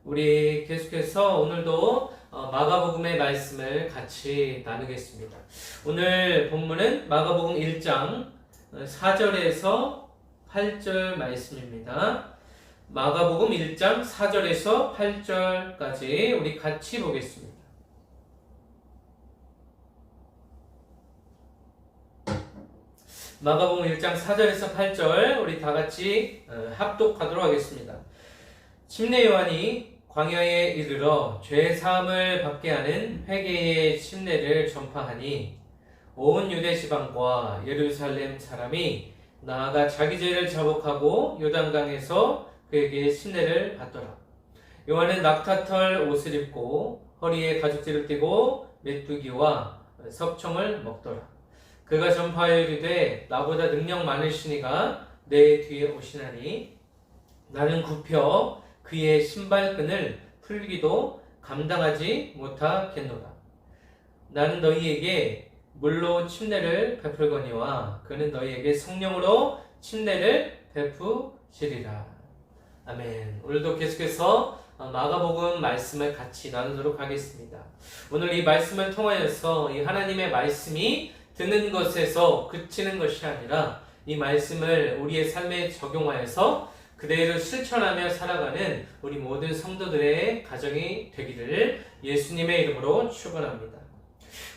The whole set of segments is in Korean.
우리 계속해서 오늘도 마가복음의 말씀을 같이 나누겠습니다. 오늘 본문은 마가복음 1장 4절에서 8절 말씀입니다. 마가복음 1장 4절에서 8절까지 우리 같이 보겠습니다. 마가복음 1장 4절에서 8절 우리 다 같이 합독하도록 하겠습니다. 침례 요한이 광야에 이르러 죄 사함을 받게 하는 회개의 침례를 전파하니 온 유대 지방과 예루살렘 사람이 나아가 자기 죄를 자복하고 요단강에서 그에게 침례를 받더라. 요한은 낙타털 옷을 입고 허리에 가죽띠를 띠고 메뚜기와 석청을 먹더라. 그가 전파하여 이르되 나보다 능력 많으시니가 내 뒤에 오시나니 나는 굽혀 그의 신발끈을 풀기도 감당하지 못하겠노라. 나는 너희에게 물로 침례를 베풀거니와 그는 너희에게 성령으로 침례를 베푸시리라. 아멘. 오늘도 계속해서 마가복음 말씀을 같이 나누도록 하겠습니다. 오늘 이 말씀을 통하여서 이 하나님의 말씀이 듣는 것에서 그치는 것이 아니라 이 말씀을 우리의 삶에 적용하여서 그대로 실천하며 살아가는 우리 모든 성도들의 가정이 되기를 예수님의 이름으로 축원합니다.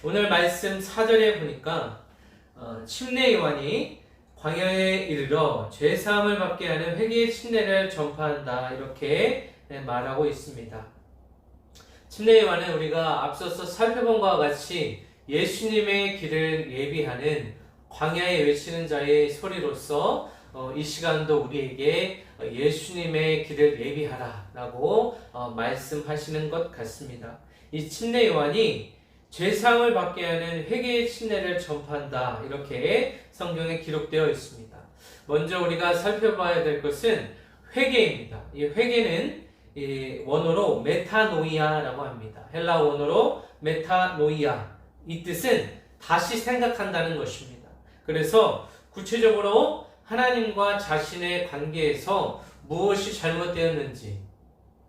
오늘 말씀 4절에 보니까 침례 요한이 광야에 이르러 죄 사함을 받게 하는 회개의 침례를 전파한다 이렇게 말하고 있습니다. 침례 요한은 우리가 앞서서 살펴본 것과 같이 예수님의 길을 예비하는 광야에 외치는 자의 소리로서 이 시간도 우리에게 예수님의 길을 예비하라 라고 말씀하시는 것 같습니다. 이 침례 요한이 죄사함을 받게 하는 회개의 침례를 전파한다 이렇게 성경에 기록되어 있습니다. 먼저 우리가 살펴봐야 될 것은 회개입니다. 이 회개는 원어로 메타노이아라고 합니다. 헬라 원어로 메타노이아, 이 뜻은 다시 생각한다는 것입니다. 그래서 구체적으로 하나님과 자신의 관계에서 무엇이 잘못되었는지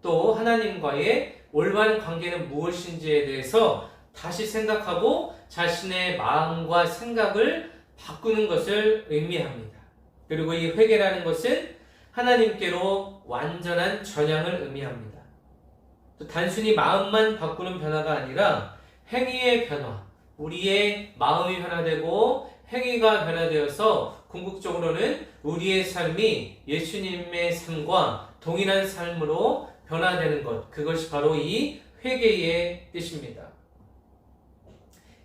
또 하나님과의 올바른 관계는 무엇인지에 대해서 다시 생각하고 자신의 마음과 생각을 바꾸는 것을 의미합니다. 그리고 이 회개라는 것은 하나님께로 완전한 전향을 의미합니다. 또 단순히 마음만 바꾸는 변화가 아니라 행위의 변화, 우리의 마음이 변화되고 행위가 변화되어서 궁극적으로는 우리의 삶이 예수님의 삶과 동일한 삶으로 변화되는 것, 그것이 바로 이 회개의 뜻입니다.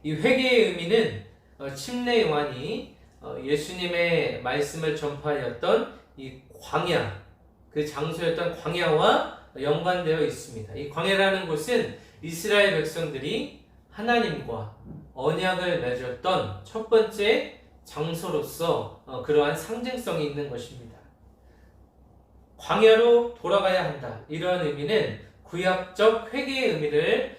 이 회개의 의미는 침례 요한이 예수님의 말씀을 전파하였던 이 광야, 그 장소였던 광야와 연관되어 있습니다. 이 광야라는 곳은 이스라엘 백성들이 하나님과 언약을 맺었던 첫 번째 장소로서 그러한 상징성이 있는 것입니다. 광야로 돌아가야 한다. 이러한 의미는 구약적 회개의 의미를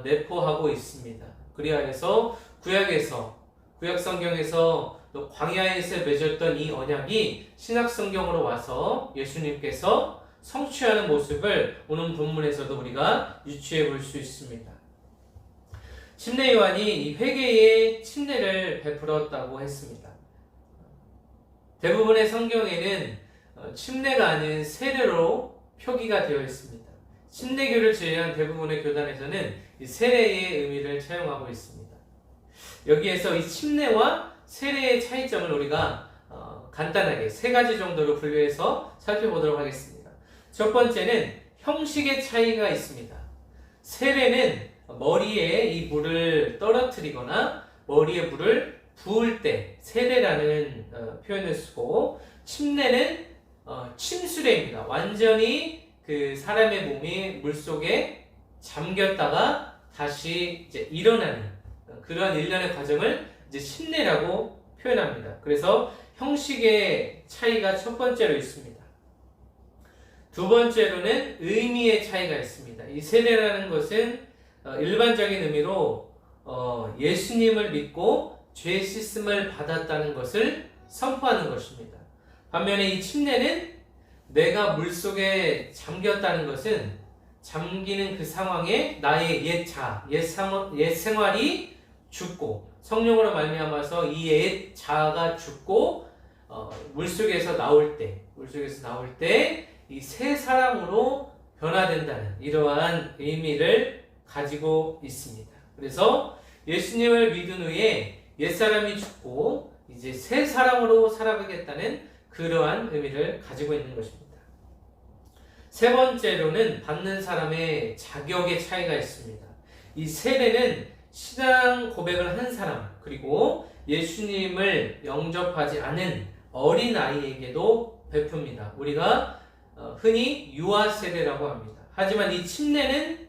내포하고 있습니다. 그리하여서 구약 성경에서 또 광야에서 맺었던 이 언약이 신약 성경으로 와서 예수님께서 성취하는 모습을 오늘 본문에서도 우리가 유추해 볼 수 있습니다. 침례 요한이 이 회개의 침례를 베풀었다고 했습니다. 대부분의 성경에는 침례가 아닌 세례로 표기가 되어 있습니다. 침례교를 제외한 대부분의 교단에서는 이 세례의 의미를 차용하고 있습니다. 여기에서 이 침례와 세례의 차이점을 우리가 간단하게 세 가지 정도로 분류해서 살펴보도록 하겠습니다. 첫 번째는 형식의 차이가 있습니다. 세례는 머리에 이 물을 떨어뜨리거나 머리에 물을 부을 때 세례라는 표현을 쓰고, 침례는 침수례입니다. 완전히 그 사람의 몸이 물속에 잠겼다가 다시 이제 일어나는 그러한 일련의 과정을 이제 침례라고 표현합니다. 그래서 형식의 차이가 첫 번째로 있습니다. 두 번째로는 의미의 차이가 있습니다. 이 세례라는 것은 일반적인 의미로 예수님을 믿고 죄 씻음을 받았다는 것을 선포하는 것입니다. 반면에 이 침례는 내가 물속에 잠겼다는 것은 잠기는 그 상황에 나의 옛 생활이 죽고 성령으로 말미암아서 이 옛 자아가 죽고 물속에서 나올 때 이 새 사람으로 변화된다는 이러한 의미를 가지고 있습니다. 그래서 예수님을 믿은 후에 옛사람이 죽고 이제 새 사람으로 살아가겠다는 그러한 의미를 가지고 있는 것입니다. 세 번째로는 받는 사람의 자격의 차이가 있습니다. 이 세례는 신앙 고백을 한 사람 그리고 예수님을 영접하지 않은 어린아이에게도 베풉니다. 우리가 흔히 유아 세례라고 합니다. 하지만 이 침례는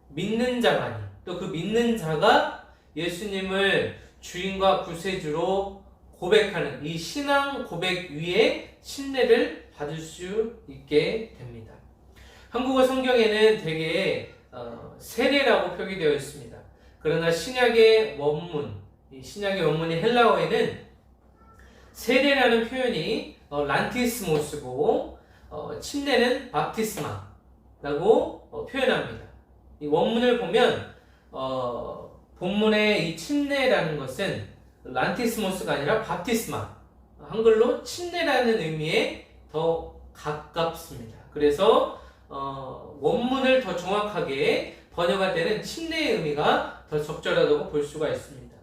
믿는 자만이 또 그 믿는 자가 예수님을 주인과 구세주로 고백하는 이 신앙 고백 위에 침례를 받을 수 있게 됩니다. 한국어 성경에는 대개 세례라고 표기되어 있습니다. 그러나 신약의 원문이 헬라어에는 세례라는 표현이 란티스모스고 침례는 밥티스마라고 표현합니다. 이 원문을 보면 본문의 이 침례라는 것은 란티스모스가 아니라 밥티스마, 한글로 침례라는 의미에 더 가깝습니다. 그래서 원문을 더 정확하게 번역할 때는 침례의 의미가 더 적절하다고 볼 수가 있습니다.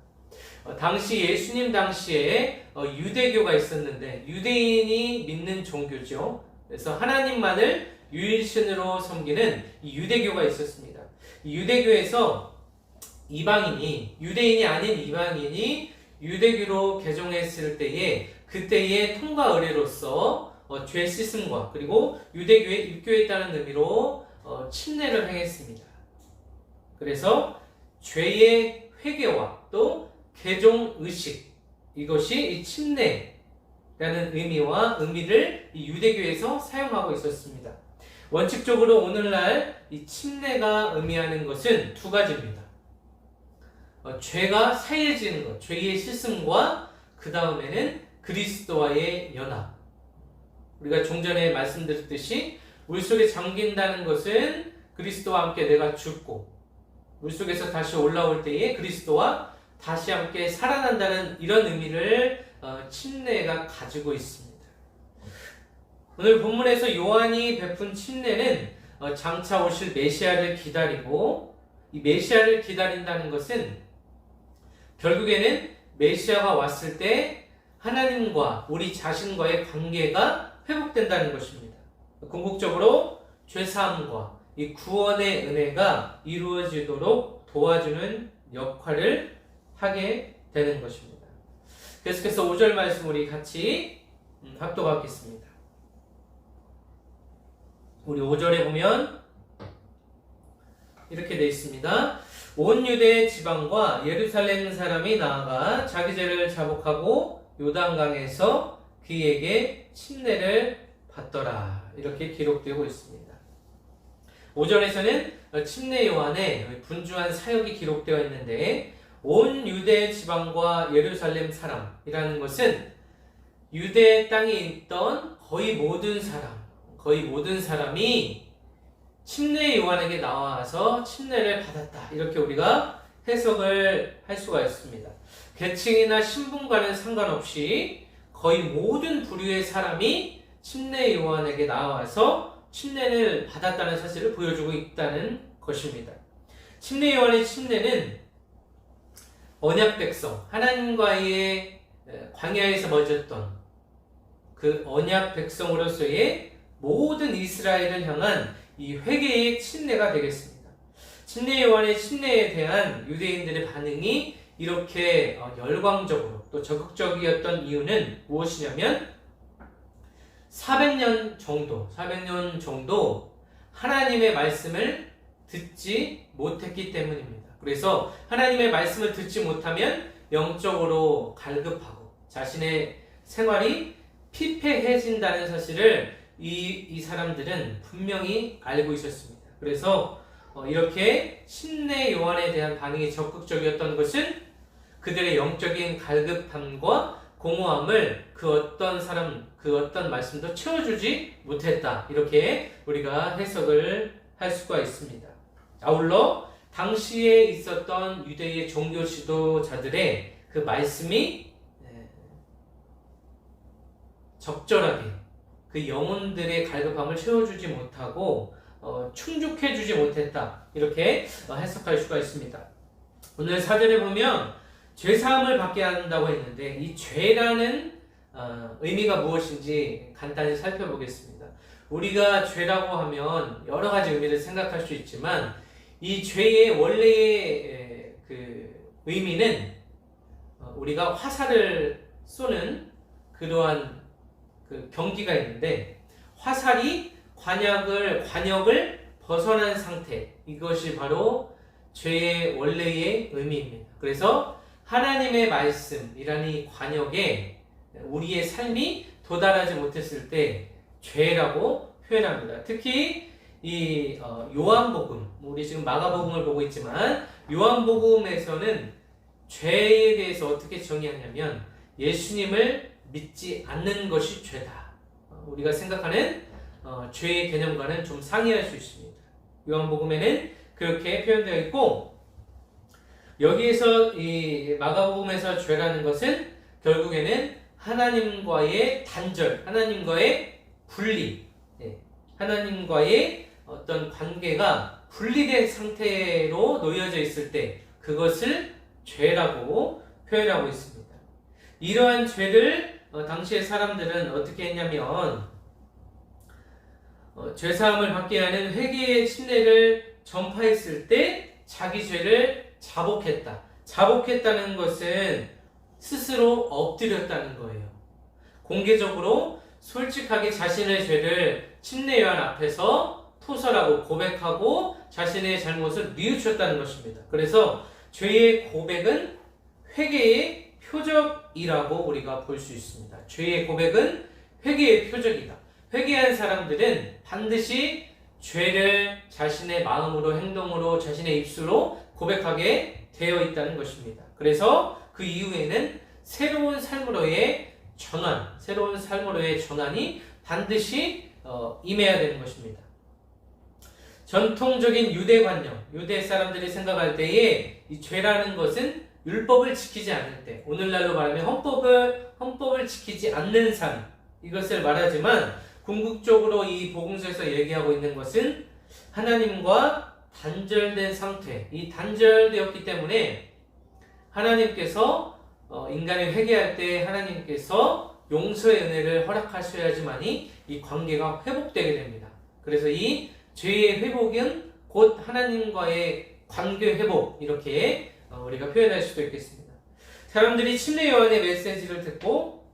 당시 예수님 당시에 유대교가 있었는데 유대인이 믿는 종교죠. 그래서 하나님만을 유일신으로 섬기는 이 유대교가 있었습니다. 이 유대교에서 유대인이 아닌 이방인이 유대교로 개종했을 때에 그때의 통과 의례로서 죄 씻음과 그리고 유대교에 입교했다는 의미로 침례를 행했습니다. 그래서 죄의 회개와 또 개종 의식, 이것이 이 침례라는 의미를 이 유대교에서 사용하고 있었습니다. 원칙적으로 오늘날 이 침례가 의미하는 것은 두 가지입니다. 죄가 사해지는 것, 죄의 씻음과 그 다음에는 그리스도와의 연합. 우리가 종전에 말씀드렸듯이 물속에 잠긴다는 것은 그리스도와 함께 내가 죽고 물속에서 다시 올라올 때에 그리스도와 다시 함께 살아난다는 이런 의미를 침례가 가지고 있습니다. 오늘 본문에서 요한이 베푼 침례는 장차 오실 메시아를 기다리고 이 메시아를 기다린다는 것은 결국에는 메시아가 왔을 때 하나님과 우리 자신과의 관계가 회복된다는 것입니다. 궁극적으로 죄사함과 이 구원의 은혜가 이루어지도록 도와주는 역할을 하게 되는 것입니다. 계속해서 5절 말씀 우리 같이 합독하겠습니다. 우리 5절에 보면 이렇게 되어 있습니다. 온 유대 지방과 예루살렘 사람이 나아가 자기 죄를 자복하고 요단강에서 그에게 침례를 받더라. 이렇게 기록되고 있습니다. 5절에서는 침례 요한의 분주한 사역이 기록되어 있는데 온 유대 지방과 예루살렘 사람이라는 것은 유대 땅에 있던 거의 모든 사람이 침례 요한에게 나와서 침례를 받았다. 이렇게 우리가 해석을 할 수가 있습니다. 계층이나 신분과는 상관없이 거의 모든 부류의 사람이 침례 요한에게 나와서 침례를 받았다는 사실을 보여주고 있다는 것입니다. 침례 요한의 침례는 언약 백성, 하나님과의 광야에서 맺었던 그 언약 백성으로서의 모든 이스라엘을 향한 이 회개의 침례가 되겠습니다. 침례 요한의 침례에 대한 유대인들의 반응이 이렇게 열광적으로 또 적극적이었던 이유는 무엇이냐면 400년 정도 하나님의 말씀을 듣지 못했기 때문입니다. 그래서 하나님의 말씀을 듣지 못하면 영적으로 갈급하고 자신의 생활이 피폐해진다는 사실을 이 사람들은 분명히 알고 있었습니다. 그래서 이렇게 침례 요한에 대한 반응이 적극적이었던 것은 그들의 영적인 갈급함과 공허함을 그 어떤 말씀도 채워주지 못했다. 이렇게 우리가 해석을 할 수가 있습니다. 아울러 당시에 있었던 유대의 종교 지도자들의 그 말씀이 적절하게 그 영혼들의 갈급함을 채워주지 못하고 충족해주지 못했다, 이렇게 해석할 수가 있습니다. 오늘 사절에 보면 죄사함을 받게 한다고 했는데 이 죄라는 의미가 무엇인지 간단히 살펴보겠습니다. 우리가 죄라고 하면 여러 가지 의미를 생각할 수 있지만 이 죄의 원래의 그 의미는 우리가 화살을 쏘는 그러한 그 경기가 있는데 화살이 관역을 벗어난 상태, 이것이 바로 죄의 원래의 의미입니다. 그래서 하나님의 말씀이라는 이 관역에 우리의 삶이 도달하지 못했을 때 죄라고 표현합니다. 특히 이 요한복음, 우리 지금 마가복음을 보고 있지만 요한복음에서는 죄에 대해서 어떻게 정의하냐면 예수님을 믿지 않는 것이 죄다. 우리가 생각하는 죄의 개념과는 좀 상이할 수 있습니다. 요한복음에는 그렇게 표현되어 있고, 여기에서 이 마가복음에서 죄라는 것은 결국에는 하나님과의 단절, 하나님과의 분리, 하나님과의 어떤 관계가 분리된 상태로 놓여져 있을 때 그것을 죄라고 표현하고 있습니다. 이러한 죄를 당시의 사람들은 어떻게 했냐면 죄사함을 받게 하는 회개의 침례를 전파했을 때 자기 죄를 자복했다. 자복했다는 것은 스스로 엎드렸다는 거예요. 공개적으로 솔직하게 자신의 죄를 침례요한 앞에서 토설하고 고백하고 자신의 잘못을 뉘우쳤다는 것입니다. 그래서 죄의 고백은 회개의 표적이라고 우리가 볼 수 있습니다. 죄의 고백은 회개의 표적이다. 회개한 사람들은 반드시 죄를 자신의 마음으로, 행동으로, 자신의 입술로 고백하게 되어 있다는 것입니다. 그래서 그 이후에는 새로운 삶으로의 전환이 반드시 임해야 되는 것입니다. 전통적인 유대관념, 유대 사람들이 생각할 때에 이 죄라는 것은 율법을 지키지 않을 때, 오늘날로 말하면 헌법을 지키지 않는 삶, 이것을 말하지만 궁극적으로 이 복음서에서 얘기하고 있는 것은 하나님과 단절된 상태, 이 단절되었기 때문에 하나님께서 인간이 회개할 때 하나님께서 용서의 은혜를 허락하셔야지만이 이 관계가 회복되게 됩니다. 그래서 이 죄의 회복은 곧 하나님과의 관계 회복, 이렇게 우리가 표현할 수도 있겠습니다. 사람들이 침례 요한의 메시지를 듣고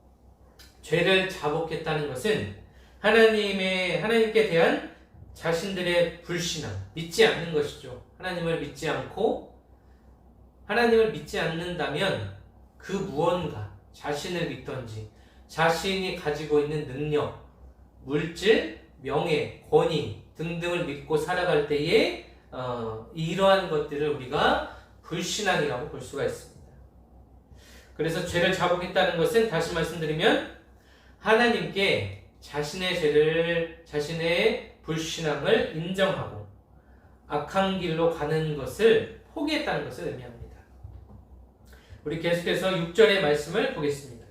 죄를 자복했다는 것은 하나님께 대한 자신들의 불신앙, 믿지 않는 것이죠. 하나님을 믿지 않고, 하나님을 믿지 않는다면 그 무언가, 자신을 믿던지 자신이 가지고 있는 능력, 물질, 명예, 권위 등등을 믿고 살아갈 때에 이러한 것들을 우리가 불신앙이라고 볼 수가 있습니다. 그래서 죄를 자복했다는 것은, 다시 말씀드리면 하나님께 자신의 죄를, 자신의 불신앙을 인정하고 악한 길로 가는 것을 포기했다는 것을 의미합니다. 우리 계속해서 6절의 말씀을 보겠습니다.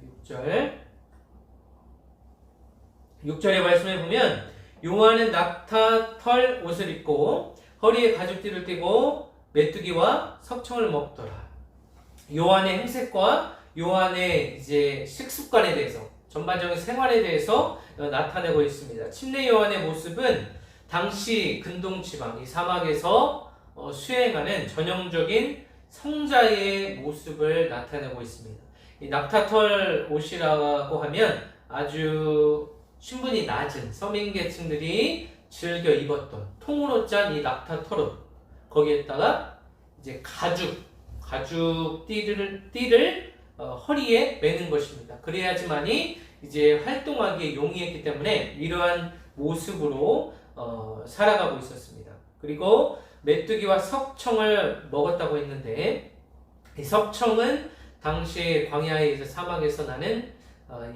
6절의 말씀을 보면 요한은 낙타 털 옷을 입고 허리에 가죽띠를 띠고 메뚜기와 석청을 먹더라. 요한의 행색과 요한의 이제 식습관에 대해서, 전반적인 생활에 대해서 나타내고 있습니다. 침례 요한의 모습은 당시 근동 지방, 이 사막에서 수행하는 전형적인 성자의 모습을 나타내고 있습니다. 이 낙타털 옷이라고 하면 아주 신분이 낮은 서민계층들이 즐겨 입었던 통으로 짠 이 낙타털 옷, 거기에다가 이제 가죽 띠를 허리에 매는 것입니다. 그래야지만이 이제 활동하기에 용이했기 때문에 이러한 모습으로 살아가고 있었습니다. 그리고 메뚜기와 석청을 먹었다고 했는데, 이 석청은 당시 광야의 사막에서 나는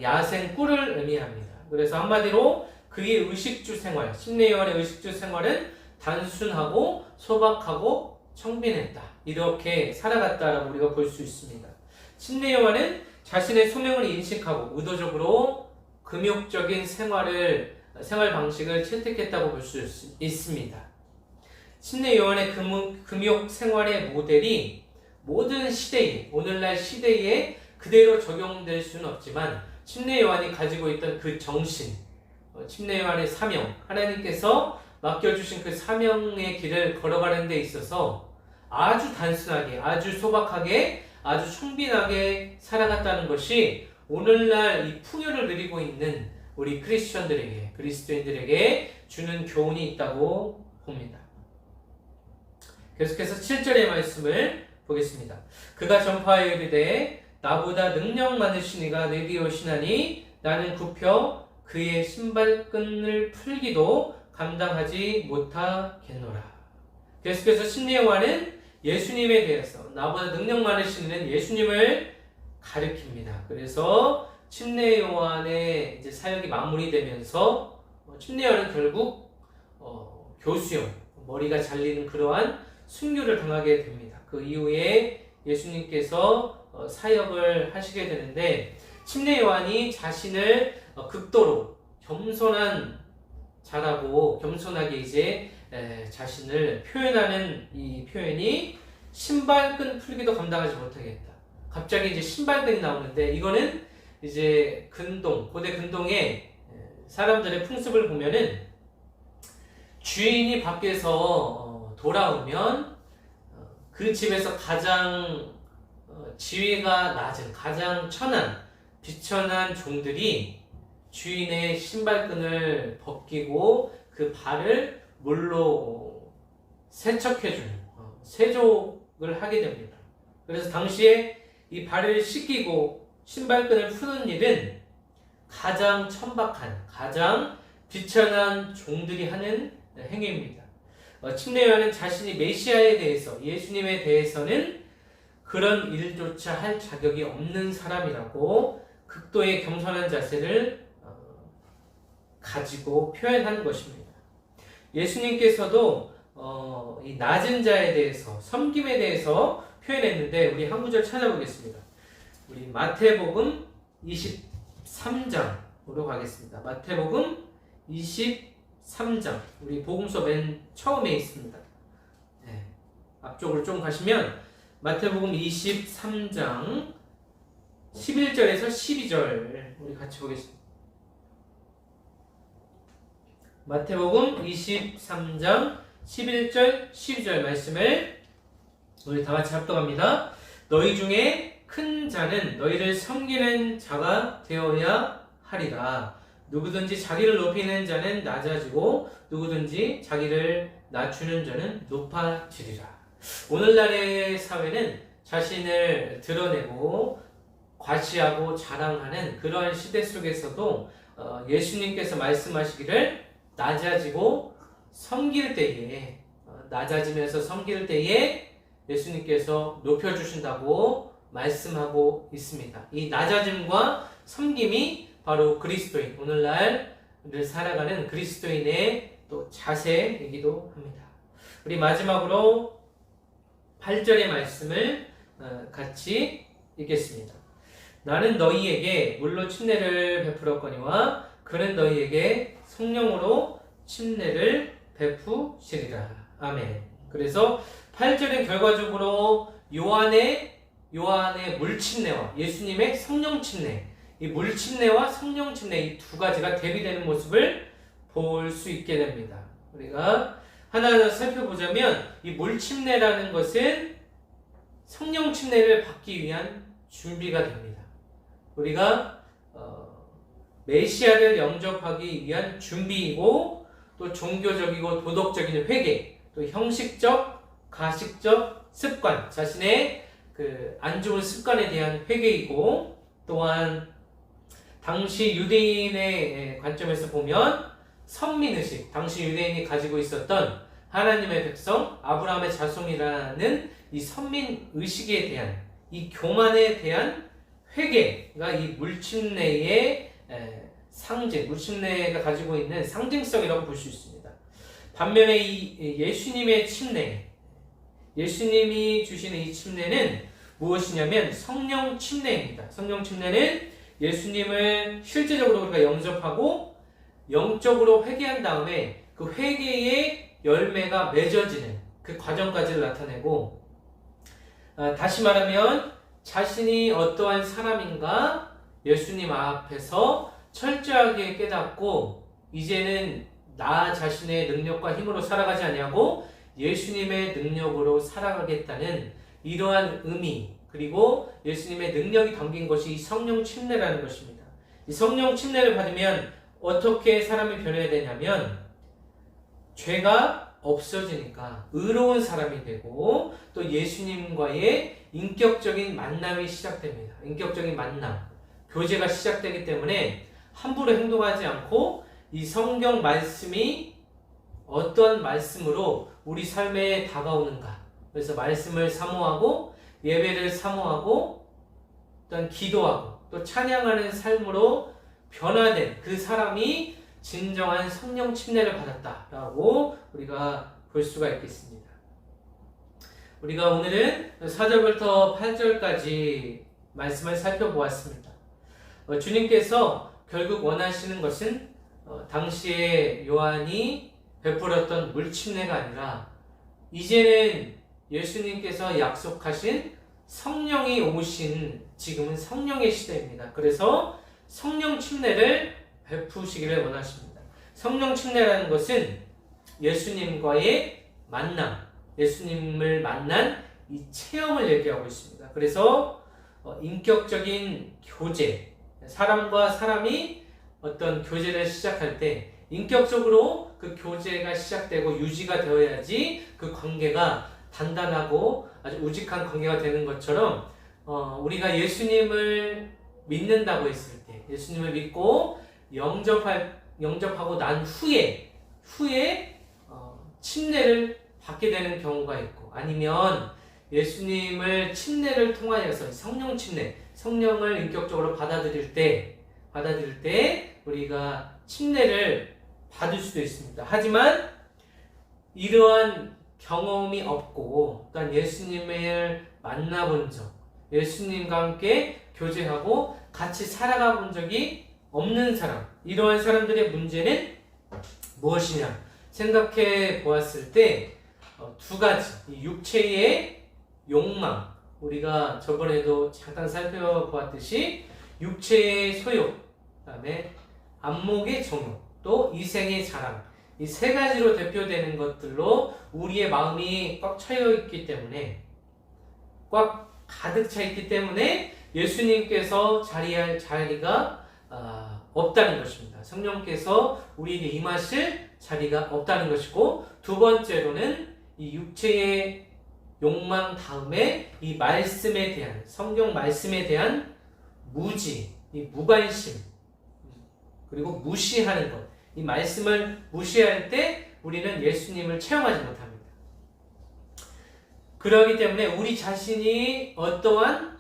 야생 꿀을 의미합니다. 그래서 한마디로 그의 의식주 생활, 침례 요한의 의식주 생활은 단순하고 소박하고 청빈했다. 이렇게 살아갔다라고 우리가 볼 수 있습니다. 침례 요한은 자신의 소명을 인식하고 의도적으로 금욕적인 생활 방식을 채택했다고 볼 수 있습니다. 침례 요한의 금욕 생활의 모델이 모든 시대에, 오늘날 시대에 그대로 적용될 수는 없지만 침례 요한이 가지고 있던 그 정신, 침례 요한의 사명, 하나님께서 맡겨주신 그 사명의 길을 걸어가는 데 있어서 아주 단순하게, 아주 소박하게, 아주 청빈하게 살아갔다는 것이 오늘날 이 풍요를 누리고 있는 우리 크리스천들에게, 그리스도인들에게 주는 교훈이 있다고 봅니다. 계속해서 7절의 말씀을 보겠습니다. 그가 전파하여 이르되 나보다 능력 많으신 이가 내게 오시나니 나는 굽혀 그의 신발끈을 풀기도 감당하지 못하겠노라. 계속해서 침례 요한은 예수님에 대해서 나보다 능력 많으신 이는 예수님을 가리킵니다. 그래서 침례 요한의 이제 사역이 마무리되면서 침례 요한은 결국 교수형, 머리가 잘리는 그러한 순교를 당하게 됩니다. 그 이후에 예수님께서 사역을 하시게 되는데 침례 요한이 자신을 극도로 겸손한 자라고 겸손하게 이제 자신을 표현하는 이 표현이 신발끈 풀기도 감당하지 못하겠다. 갑자기 이제 신발끈이 나오는데 이거는 이제 근동, 고대 근동의 사람들의 풍습을 보면은 주인이 밖에서 돌아오면 그 집에서 가장 지위가 낮은, 가장 천한, 비천한 종들이 주인의 신발끈을 벗기고 그 발을 물로 세척해주는 세족을 하게 됩니다. 그래서 당시에 이 발을 씻기고 신발끈을 푸는 일은 가장 천박한, 가장 비천한 종들이 하는 행위입니다. 침례 요한은 자신이 메시아에 대해서, 예수님에 대해서는 그런 일조차 할 자격이 없는 사람이라고 극도의 겸손한 자세를 가지고 표현한 것입니다. 예수님께서도 이 낮은 자에 대해서, 섬김에 대해서 표현했는데 우리 한 구절 찾아보겠습니다. 우리 마태복음 23장으로 가겠습니다. 마태복음 23장, 우리 복음서 맨 처음에 있습니다. 네, 앞쪽으로 좀 가시면 마태복음 23장 11절에서 12절 우리 같이 보겠습니다. 마태복음 23장 11절 12절 말씀을 우리 다 같이 합독합니다. 너희 중에 큰 자는 너희를 섬기는 자가 되어야 하리라. 누구든지 자기를 높이는 자는 낮아지고 누구든지 자기를 낮추는 자는 높아지리라. 오늘날의 사회는 자신을 드러내고 과시하고 자랑하는 그러한 시대 속에서도 예수님께서 말씀하시기를 낮아지고 섬길 때에, 낮아지면서 섬길 때에 예수님께서 높여주신다고 말씀하고 있습니다. 이 낮아짐과 섬김이 바로 그리스도인, 오늘날을 살아가는 그리스도인의 또 자세이기도 합니다. 우리 마지막으로 8절의 말씀을 같이 읽겠습니다. 나는 너희에게 물로 침례를 베풀었거니와 그는 너희에게 성령으로 침례를 베푸시리라. 아멘. 그래서 8절은 결과적으로 요한의 물침례와 예수님의 성령 침례, 이 물침례와 성령 침례 이 두 가지가 대비되는 모습을 볼 수 있게 됩니다. 우리가 하나하나 살펴보자면 이 물침례라는 것은 성령 침례를 받기 위한 준비가 됩니다. 우리가 메시아를 영접하기 위한 준비이고 또 종교적이고 도덕적인 회개, 또 형식적, 가식적 습관, 자신의 그 안 좋은 습관에 대한 회개이고, 또한 당시 유대인의 관점에서 보면 선민의식, 당시 유대인이 가지고 있었던 하나님의 백성, 아브라함의 자손이라는 이 선민의식에 대한, 이 교만에 대한 회개가 이 물침례의 상징, 물침례가 가지고 있는 상징성이라고 볼 수 있습니다. 반면에 이 예수님의 침례, 예수님이 주시는 이 침례는 무엇이냐면 성령 침례입니다. 성령 침례는 예수님을 실제적으로 우리가 영접하고 영적으로 회개한 다음에 그 회개의 열매가 맺어지는 그 과정까지를 나타내고, 다시 말하면 자신이 어떠한 사람인가 예수님 앞에서 철저하게 깨닫고 이제는 나 자신의 능력과 힘으로 살아가지 아니하고 예수님의 능력으로 살아가겠다는 이러한 의미, 그리고 예수님의 능력이 담긴 것이 이 성령 침례라는 것입니다. 이 성령 침례를 받으면 어떻게 사람이 변해야 되냐면 죄가 없어지니까 의로운 사람이 되고 또 예수님과의 인격적인 만남이 시작됩니다. 인격적인 만남, 교제가 시작되기 때문에 함부로 행동하지 않고 이 성경 말씀이 어떤 말씀으로 우리 삶에 다가오는가, 그래서 말씀을 사모하고 예배를 사모하고 또한 기도하고 또 찬양하는 삶으로 변화된 그 사람이 진정한 성령 침례를 받았다라고 우리가 볼 수가 있겠습니다. 우리가 오늘은 4절부터 8절까지 말씀을 살펴보았습니다. 주님께서 결국 원하시는 것은 당시에 요한이 베풀었던 물침례가 아니라 이제는 예수님께서 약속하신 성령이 오신 지금은 성령의 시대입니다. 그래서 성령 침례를 베푸시기를 원하십니다. 성령 침례라는 것은 예수님과의 만남, 예수님을 만난 이 체험을 얘기하고 있습니다. 그래서 인격적인 교제, 사람과 사람이 어떤 교제를 시작할 때 인격적으로 그 교제가 시작되고 유지가 되어야지 그 관계가 단단하고 아주 우직한 관계가 되는 것처럼 우리가 예수님을 믿는다고 했을 때, 예수님을 믿고 영접하고 난 후에 침례를 받게 되는 경우가 있고, 아니면 예수님을 침례를 통하여서 성령 침례, 성령을 인격적으로 받아들일 때 우리가 침례를 받을 수도 있습니다. 하지만 이러한 경험이 없고 또한 예수님을 만나본 적, 예수님과 함께 교제하고 같이 살아가 본 적이 없는 사람, 이러한 사람들의 문제는 무엇이냐 생각해 보았을 때 두 가지, 이 육체의 욕망, 우리가 저번에도 잠깐 살펴보았듯이 육체의 소욕, 그다음에 안목의 정욕, 또 이생의 자랑, 이 세 가지로 대표되는 것들로 우리의 마음이 꽉 차여 있기 때문에, 꽉 가득 차 있기 때문에 예수님께서 자리할 자리가 없다는 것입니다. 성령께서 우리에게 임하실 자리가 없다는 것이고, 두 번째로는 이 육체의 욕망 다음에 이 말씀에 대한, 성경 말씀에 대한 무지, 이 무관심, 그리고 무시하는 것, 이 말씀을 무시할 때 우리는 예수님을 체험하지 못합니다. 그렇기 때문에 우리 자신이 어떠한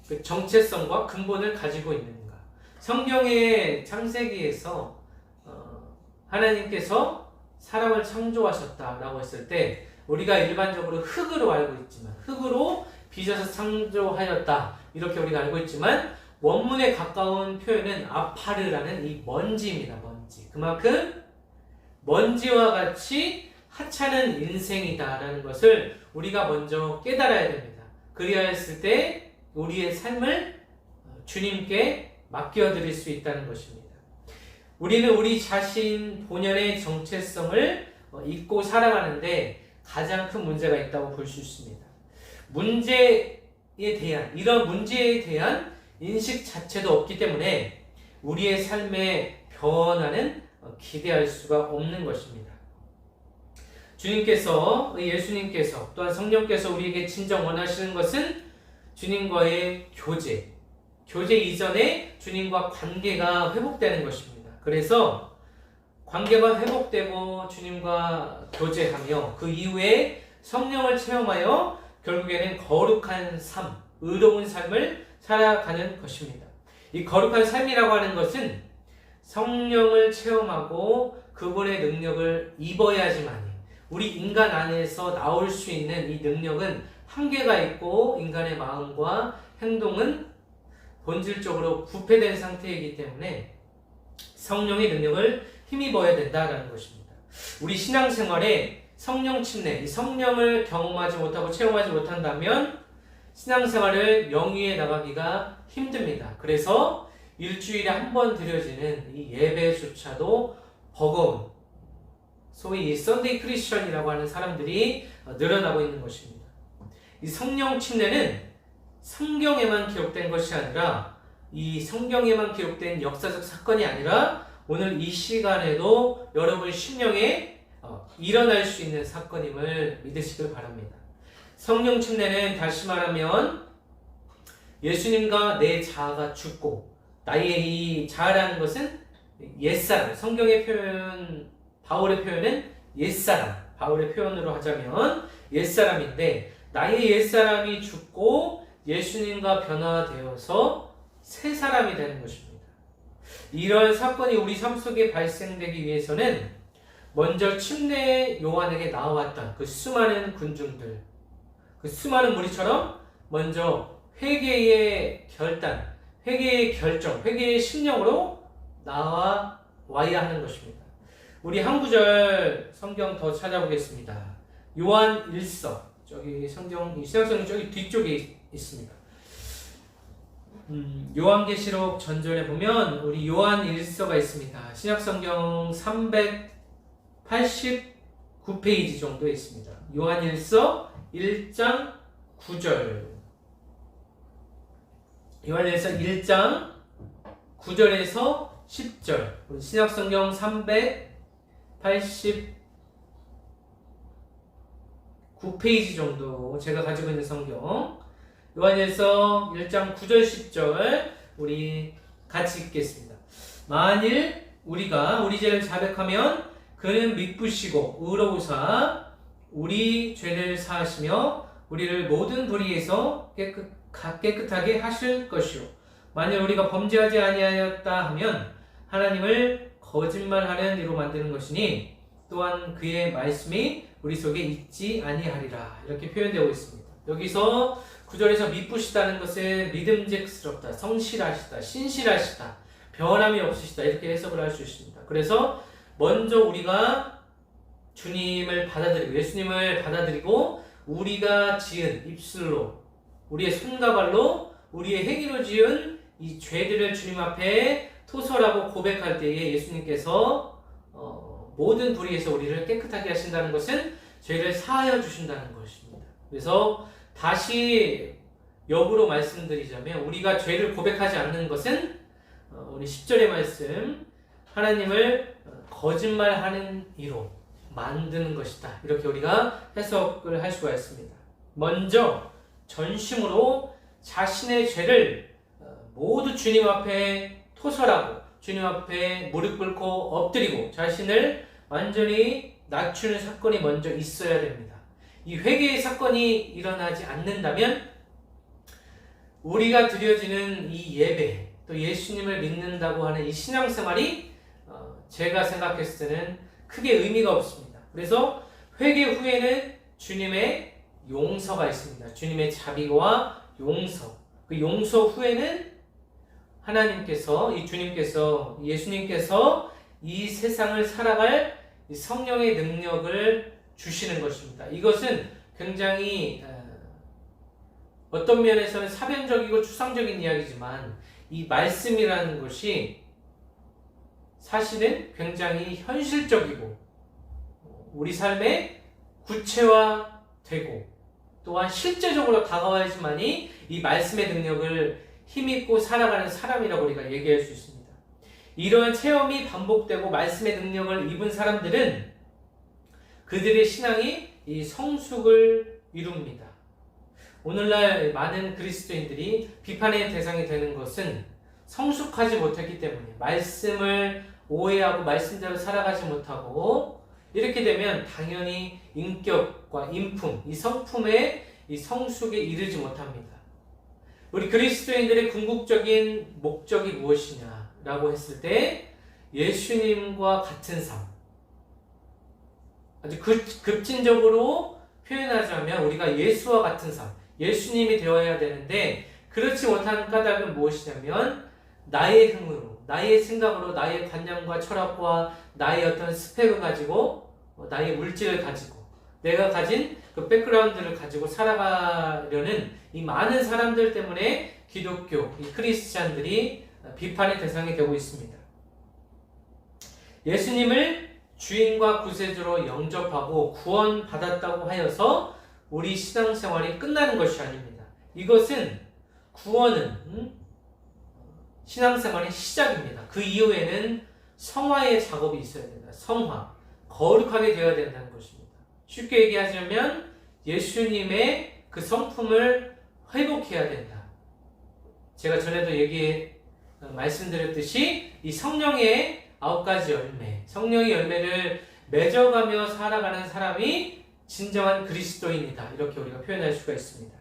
그 정체성과 근본을 가지고 있는가. 성경의 창세기에서 하나님께서 사람을 창조하셨다라고 했을 때 우리가 일반적으로 흙으로 알고 있지만, 흙으로 빚어서 창조하였다 이렇게 우리가 알고 있지만, 원문에 가까운 표현은 아파르라는 이 먼지입니다. 먼지. 그만큼 먼지와 같이 하찮은 인생이다라는 것을 우리가 먼저 깨달아야 됩니다. 그리하였을 때 우리의 삶을 주님께 맡겨드릴 수 있다는 것입니다. 우리는 우리 자신 본연의 정체성을 잊고 살아가는데 가장 큰 문제가 있다고 볼 수 있습니다. 이런 문제에 대한 인식 자체도 없기 때문에 우리의 삶의 변화는 기대할 수가 없는 것입니다. 예수님께서 또한 성령께서 우리에게 진정 원하시는 것은 주님과의 교제 이전에 주님과 관계가 회복되는 것입니다. 그래서 관계가 회복되고 주님과 교제하며 그 이후에 성령을 체험하여 결국에는 거룩한 삶, 의로운 삶을 살아가는 것입니다. 이 거룩한 삶이라고 하는 것은 성령을 체험하고 그분의 능력을 입어야지만이 우리 인간 안에서 나올 수 있는 이 능력은 한계가 있고 인간의 마음과 행동은 본질적으로 부패된 상태이기 때문에 성령의 능력을 힘입어야 된다는 것입니다. 우리 신앙생활에 성령 침례, 이 성령을 경험하지 못하고 체험하지 못한다면 신앙생활을 명의에 나가기가 힘듭니다. 그래서 일주일에 한 번 드려지는 이 예배조차도 버거운 소위 이 썬데이 크리스천이라고 하는 사람들이 늘어나고 있는 것입니다. 이 성령 침례는 성경에만 기록된 것이 아니라 이 성경에만 기록된 역사적 사건이 아니라 오늘 이 시간에도 여러분 심령에 일어날 수 있는 사건임을 믿으시길 바랍니다. 성령 침례는 다시 말하면 예수님과 내 자아가 죽고 나의 이 자아라는 것은 옛사람, 성경의 표현, 바울의 표현은 옛사람, 바울의 표현으로 하자면 옛사람인데 나의 옛사람이 죽고 예수님과 변화되어서 새 사람이 되는 것입니다. 이런 사건이 우리 삶 속에 발생되기 위해서는 먼저 침례 요한에게 나왔던 그 수많은 군중들, 그 수많은 무리처럼 먼저 회개의 결단, 회개의 결정, 회개의 심령으로 나와야 하는 것입니다. 우리 한 구절 성경 더 찾아보겠습니다. 요한 1서, 저기 성경, 신약성경 저기 뒤쪽에 있습니다. 요한계시록 전절에 보면 우리 요한 1서가 있습니다. 신약성경 389페이지 정도에 있습니다. 요한 1서 1장 9절. 요한 1서 1장 9절에서 10절. 우리 신약성경 389페이지 정도 제가 가지고 있는 성경. 요한일서 1장 9절 10절 우리 같이 읽겠습니다. 만일 우리가 우리 죄를 자백하면 그는 미쁘시고 의로우사 우리 죄를 사하시며 우리를 모든 불의에서 깨끗하게 하실 것이요 만일 우리가 범죄하지 아니하였다 하면 하나님을 거짓말하는 이로 만드는 것이니 또한 그의 말씀이 우리 속에 있지 아니하리라. 이렇게 표현되고 있습니다. 여기서 9절에서 미쁘시다는 것은 믿음직스럽다, 성실하시다, 신실하시다, 변함이 없으시다 이렇게 해석을 할 수 있습니다. 그래서 먼저 우리가 주님을 받아들이고 예수님을 받아들이고 우리가 지은 입술로 우리의 손과 발로 우리의 행위로 지은 이 죄들을 주님 앞에 토설하고 고백할 때에 예수님께서 모든 불의에서 우리를 깨끗하게 하신다는 것은 죄를 사하여 주신다는 것입니다. 그래서 다시 역으로 말씀드리자면 우리가 죄를 고백하지 않는 것은 우리 10절의 말씀 하나님을 거짓말하는 이로 만드는 것이다. 이렇게 우리가 해석을 할 수가 있습니다. 먼저 전심으로 자신의 죄를 모두 주님 앞에 토설하고 주님 앞에 무릎 꿇고 엎드리고 자신을 완전히 낮추는 사건이 먼저 있어야 됩니다. 이 회개의 사건이 일어나지 않는다면 우리가 드려지는 이 예배 또 예수님을 믿는다고 하는 이 신앙생활이 제가 생각했을 때는 크게 의미가 없습니다. 그래서 회개 후에는 주님의 용서가 있습니다. 주님의 자비와 용서. 그 용서 후에는 하나님께서 이 주님께서 예수님께서 이 세상을 살아갈 이 성령의 능력을 주시는 것입니다. 이것은 굉장히 어떤 면에서는 사변적이고 추상적인 이야기지만 이 말씀이라는 것이 사실은 굉장히 현실적이고 우리 삶에 구체화되고 또한 실제적으로 다가와야지만이 이 말씀의 능력을 힘입고 살아가는 사람이라고 우리가 얘기할 수 있습니다. 이러한 체험이 반복되고 말씀의 능력을 입은 사람들은 그들의 신앙이 이 성숙을 이룹니다. 오늘날 많은 그리스도인들이 비판의 대상이 되는 것은 성숙하지 못했기 때문에 말씀을 오해하고 말씀대로 살아가지 못하고 이렇게 되면 당연히 인격과 인품, 이 성품의 이 성숙에 이르지 못합니다. 우리 그리스도인들의 궁극적인 목적이 무엇이냐라고 했을 때 예수님과 같은 삶. 아주 급진적으로 표현하자면 우리가 예수와 같은 삶, 예수님이 되어야 되는데 그렇지 못한 까닭은 무엇이냐면 나의 흥으로, 나의 생각으로, 나의 관념과 철학과 나의 어떤 스펙을 가지고 나의 물질을 가지고 내가 가진 그 백그라운드를 가지고 살아가려는 이 많은 사람들 때문에 기독교, 이 크리스찬들이 비판의 대상이 되고 있습니다. 예수님을 주인과 구세주로 영접하고 구원받았다고 하여서 우리 신앙생활이 끝나는 것이 아닙니다. 이것은 구원은 신앙생활의 시작입니다. 그 이후에는 성화의 작업이 있어야 된다. 성화, 거룩하게 되어야 된다는 것입니다. 쉽게 얘기하자면 예수님의 그 성품을 회복해야 된다. 제가 전에도 말씀드렸듯이 이 성령의 9가지 열매, 성령의 열매를 맺어가며 살아가는 사람이 진정한 그리스도인이다. 이렇게 우리가 표현할 수가 있습니다.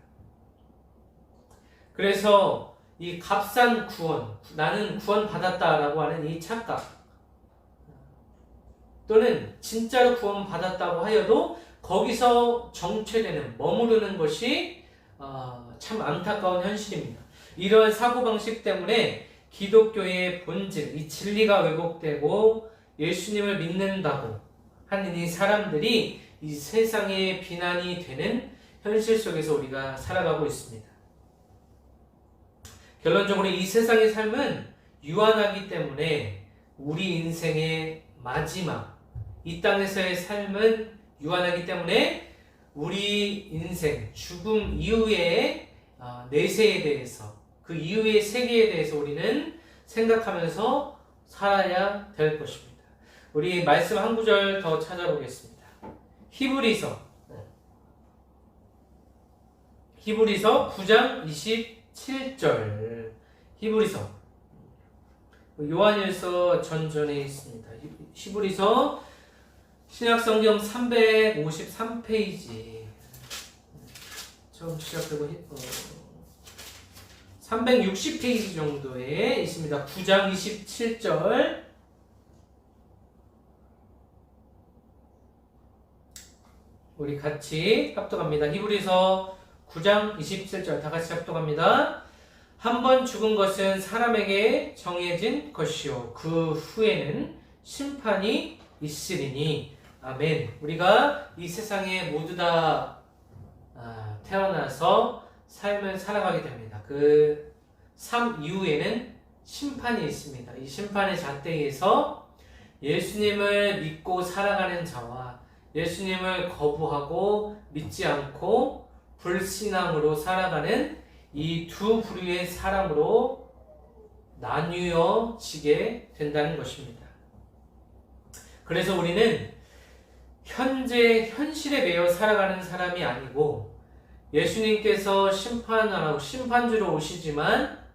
그래서 이 값싼 구원, 나는 구원받았다라고 하는 이 착각, 또는 진짜로 구원받았다고 하여도 거기서 정체되는, 머무르는 것이 참 안타까운 현실입니다. 이러한 사고방식 때문에 기독교의 본질, 이 진리가 왜곡되고 예수님을 믿는다고 하는 이 사람들이 이 세상의 비난이 되는 현실 속에서 우리가 살아가고 있습니다. 결론적으로 이 세상의 삶은 유한하기 때문에 우리 인생의 마지막, 이 땅에서의 삶은 유한하기 때문에 우리 인생, 죽음 이후의 내세에 대해서, 그 이후의 세계에 대해서 우리는 생각하면서 살아야 될 것입니다. 우리 말씀 한 구절 더 찾아보겠습니다. 히브리서 9장 27절. 히브리서, 요한일서 전전에 있습니다. 히브리서 신약성경 353페이지, 처음 시작되고 360페이지 정도에 있습니다. 9장 27절. 우리 같이 합독합니다. 히브리서 9장 27절 다 같이 합독합니다. 한 번 죽은 것은 사람에게 정해진 것이요 그 후에는 심판이 있으리니. 아멘. 우리가 이 세상에 모두 다 태어나서 삶을 살아가게 됩니다. 그 삶 이후에는 심판이 있습니다. 이 심판의 잣대에서 예수님을 믿고 살아가는 자와 예수님을 거부하고 믿지 않고 불신앙으로 살아가는 이 두 부류의 사람으로 나뉘어지게 된다는 것입니다. 그래서 우리는 현실에 매여 살아가는 사람이 아니고 예수님께서 심판하라고 심판주로 오시지만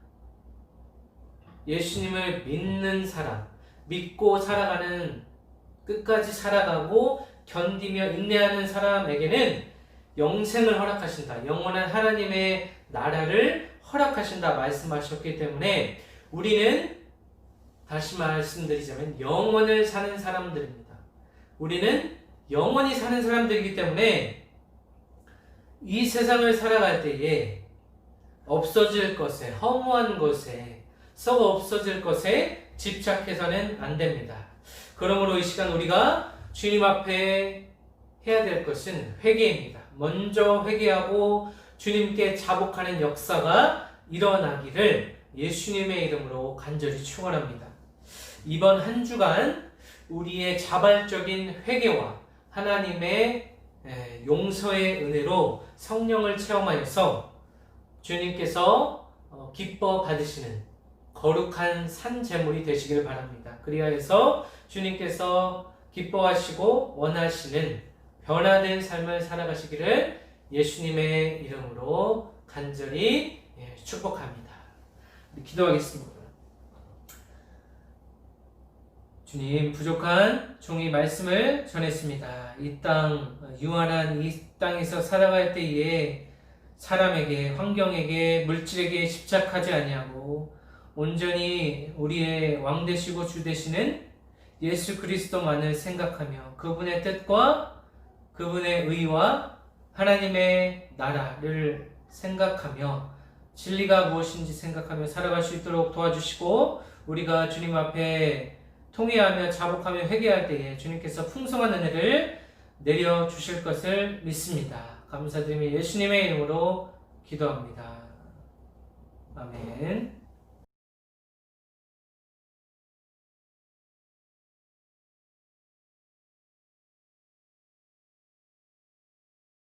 예수님을 믿는 사람, 믿고 살아가는, 끝까지 살아가고 견디며 인내하는 사람에게는 영생을 허락하신다. 영원한 하나님의 나라를 허락하신다 말씀하셨기 때문에 우리는, 다시 말씀드리자면, 영원을 사는 사람들입니다. 우리는 영원히 사는 사람들이기 때문에 이 세상을 살아갈 때에 없어질 것에, 허무한 것에, 썩어 없어질 것에 집착해서는 안 됩니다. 그러므로 이 시간 우리가 주님 앞에 해야 될 것은 회개입니다. 먼저 회개하고 주님께 자복하는 역사가 일어나기를 예수님의 이름으로 간절히 축원합니다. 이번 한 주간 우리의 자발적인 회개와 하나님의 용서의 은혜로 성령을 체험하여서 주님께서 기뻐 받으시는 거룩한 산 제물이 되시기를 바랍니다. 그리하여서 주님께서 기뻐하시고 원하시는 변화된 삶을 살아가시기를 예수님의 이름으로 간절히 축복합니다. 기도하겠습니다. 주님, 부족한 종이 말씀을 전했습니다. 이 땅, 유한한 이 땅에서 살아갈 때에 사람에게, 환경에게, 물질에게 집착하지 아니하고 온전히 우리의 왕 되시고 주 되시는 예수 그리스도만을 생각하며 그분의 뜻과 그분의 의와 하나님의 나라를 생각하며 진리가 무엇인지 생각하며 살아갈 수 있도록 도와주시고, 우리가 주님 앞에 통회하며 자복하며 회개할 때에 주님께서 풍성한 은혜를 내려주실 것을 믿습니다. 감사드리며 예수님의 이름으로 기도합니다. 아멘.